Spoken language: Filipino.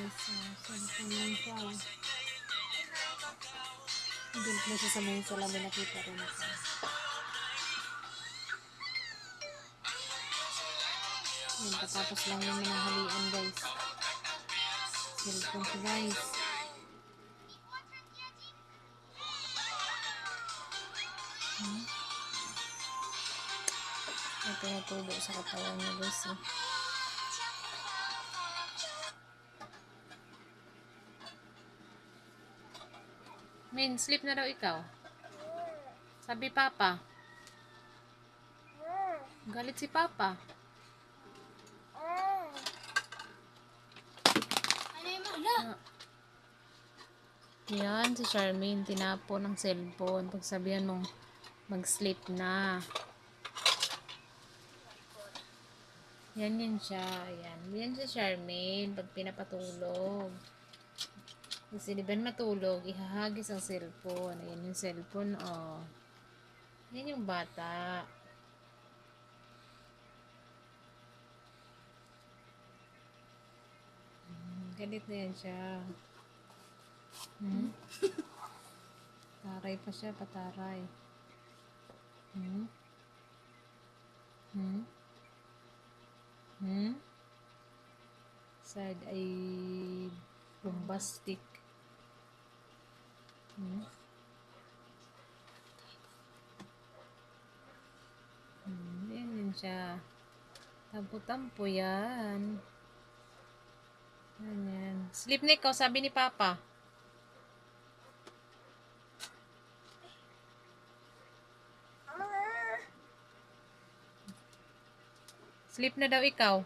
guys. Cellphone lang siya. Doon na siya sa may salamin, nakita rin ako. Yan, katapos lang naman ang halian guys. Cellphone siya guys. Ito natulo sa katawan niya guys. Min, sleep na daw ikaw. Sabi Papa. Galit si Papa. Yan, si Charmaine, tinapo ng cellphone. Pagsabihan mong mag-sleep na. Yan siya. Yan si Charmaine, pag pinapatulog. Kasi di ba matulog, ihahagis ang cellphone. Ayan yung cellphone, oh. Yan yung bata. Galit na yan siya. Taray pa siya, pataray. Side ay bombastic. Yan siya. Tampo-tampo yan. Yan. Sleep na ikaw, sabi ni Papa. Sleep na daw ikaw.